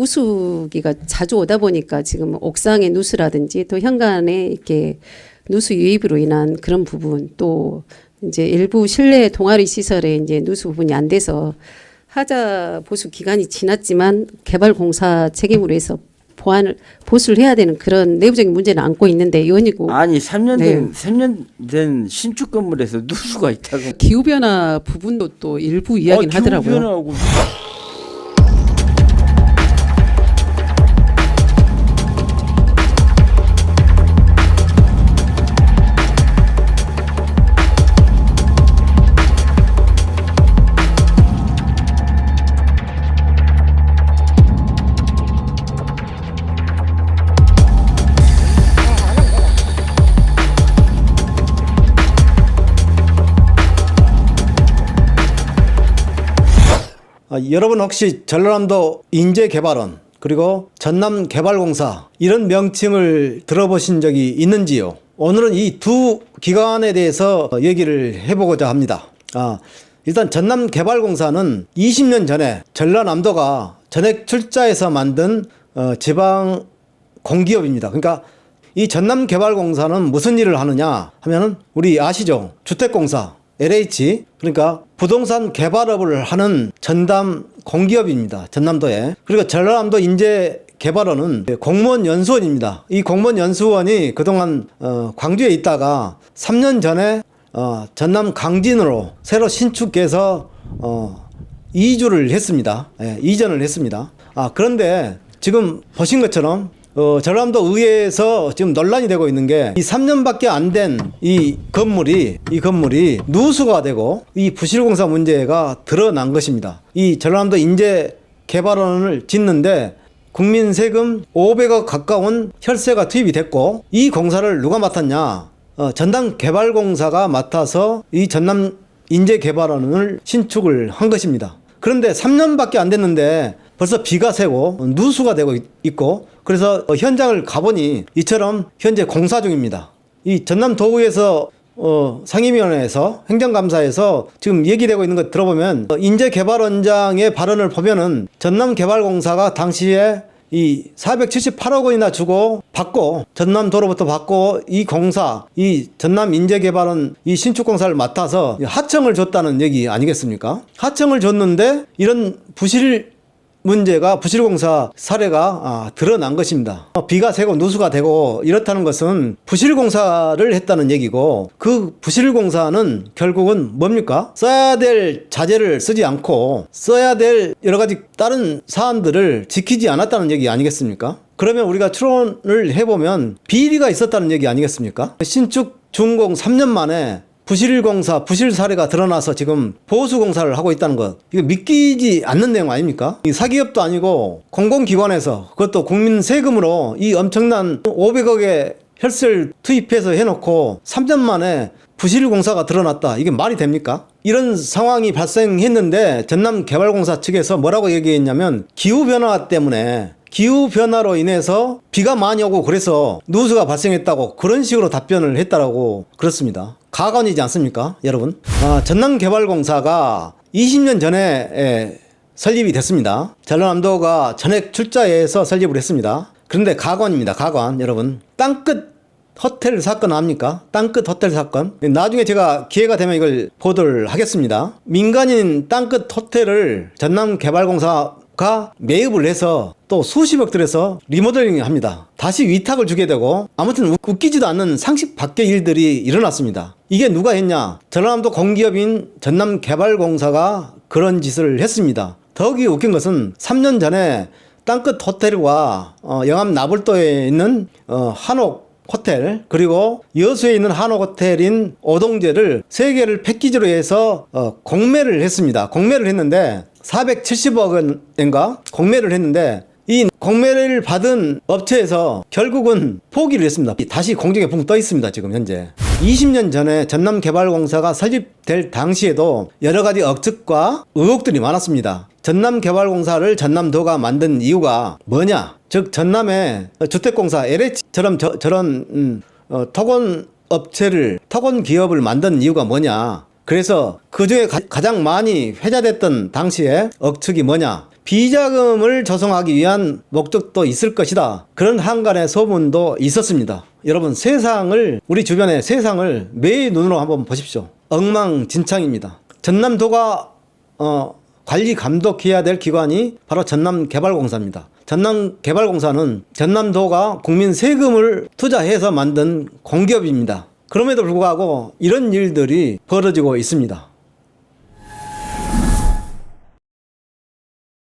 누수기가 자주 오다 보니까 지금 옥상의 누수라든지 또 현관에 이렇게 누수 유입으로 인한 그런 부분, 또 이제 일부 실내 동아리 시설에 이제 누수 부분이 안 돼서 하자 보수 기간이 지났지만 개발공사 책임으로 해서 보수를 해야 되는 그런 내부적인 문제는 안고 있는데 의원이고. 아니 3년 된 신축 건물에서 누수가 있다고. 기후 변화 부분도 또 일부 이야기는 하더라고요. 기후 변화하고. 여러분 혹시 전라남도 인재개발원 그리고 전남개발공사 이런 명칭을 들어보신 적이 있는지요? 오늘은 이 두 기관에 대해서 얘기를 해보고자 합니다. 일단 전남개발공사는 20년 전에 전라남도가 전액 출자해서 만든 지방 공기업입니다. 그러니까 이 전남개발공사는 무슨 일을 하느냐 하면은 우리 아시죠? 주택공사 LH, 그러니까 부동산 개발업을 하는 전담 공기업입니다. 전남도에. 그리고 전라남도 인재개발원은 공무원 연수원입니다. 이 공무원 연수원이 그동안 광주에 있다가 3년 전에 전남 강진으로 새로 신축해서 이주를 했습니다. 이전을 했습니다. 그런데 지금 보신 것처럼 전라남도 의회에서 지금 논란이 되고 있는 게 이 3년밖에 안 된 이 건물이 누수가 되고 이 부실공사 문제가 드러난 것입니다. 이 전라남도 인재개발원을 짓는데 국민 세금 500억 가까운 혈세가 투입이 됐고 이 공사를 누가 맡았냐? 전남개발공사가 맡아서 이 전남 인재개발원을 신축을 한 것입니다. 그런데 3년밖에 안 됐는데 벌써 비가 새고 누수가 되고 있고, 그래서 현장을 가보니 이처럼 현재 공사 중입니다. 이 전남도의회에서 상임위원회에서 행정감사에서 지금 얘기되고 있는 것 들어보면 인재개발원장의 발언을 보면은 전남개발공사가 당시에 이 478억 원이나 주고 받고 전남도로부터 받고 이 공사 이 전남인재개발원 이 신축공사를 맡아서 하청을 줬다는 얘기 아니겠습니까? 하청을 줬는데 이런 부실공사 사례가 드러난 것입니다. 비가 새고 누수가 되고 이렇다는 것은 부실공사를 했다는 얘기고, 그 부실공사는 결국은 뭡니까? 써야 될 자재를 쓰지 않고 써야 될 여러 가지 다른 사안들을 지키지 않았다는 얘기 아니겠습니까? 그러면 우리가 추론을 해보면 비리가 있었다는 얘기 아니겠습니까? 신축 준공 3년 만에 부실공사, 부실 사례가 드러나서 지금 보수공사를 하고 있다는 것, 이거 믿기지 않는 내용 아닙니까? 이 사기업도 아니고 공공기관에서 그것도 국민 세금으로 이 엄청난 500억의 혈세를 투입해서 해놓고 3년 만에 부실공사가 드러났다. 이게 말이 됩니까? 이런 상황이 발생했는데 전남개발공사 측에서 뭐라고 얘기했냐면 기후변화 때문에 기후변화로 인해서 비가 많이 오고 그래서 누수가 발생했다고 그런 식으로 답변을 했다라고 그렇습니다. 가관이지 않습니까, 여러분? 전남개발공사가 20년 전에 설립이 됐습니다. 전라남도가 전액 출자해서 설립을 했습니다. 그런데 가관입니다. 가관, 여러분. 땅끝 호텔 사건 압니까? 땅끝 호텔 사건. 나중에 제가 기회가 되면 이걸 보도를 하겠습니다. 민간인 땅끝 호텔을 전남개발공사가 매입을 해서 또 수십억 들여서 리모델링 합니다. 다시 위탁을 주게 되고, 아무튼 웃기지도 않는 상식 밖의 일들이 일어났습니다. 이게 누가 했냐? 전라남도 공기업인 전남개발공사가 그런 짓을 했습니다. 더욱이 웃긴 것은 3년 전에 땅끝 호텔과 영암 나불도에 있는 한옥 호텔, 그리고 여수에 있는 한옥 호텔인 오동제를 3개를 패키지로 해서 공매를 했습니다. 공매를 했는데 470억 원인가 공매를 했는데, 이 공매를 받은 업체에서 결국은 포기를 했습니다. 다시 공정에 붕 떠 있습니다. 지금 현재 20년 전에 전남개발공사가 설립될 당시에도 여러 가지 억측과 의혹들이 많았습니다. 전남개발공사를 전남도가 만든 이유가 뭐냐? 즉 전남의 주택공사 LH처럼 저런 토건 기업을 만든 이유가 뭐냐? 그래서 그중에 가장 많이 회자됐던 당시에 억측이 뭐냐? 비자금을 조성하기 위한 목적도 있을 것이다. 그런 한간의 소문도 있었습니다. 여러분, 우리 주변의 세상을 매의 눈으로 한번 보십시오. 엉망진창입니다. 전남도가 관리 감독해야 될 기관이 바로 전남개발공사입니다. 전남개발공사는 전남도가 국민 세금을 투자해서 만든 공기업입니다. 그럼에도 불구하고 이런 일들이 벌어지고 있습니다.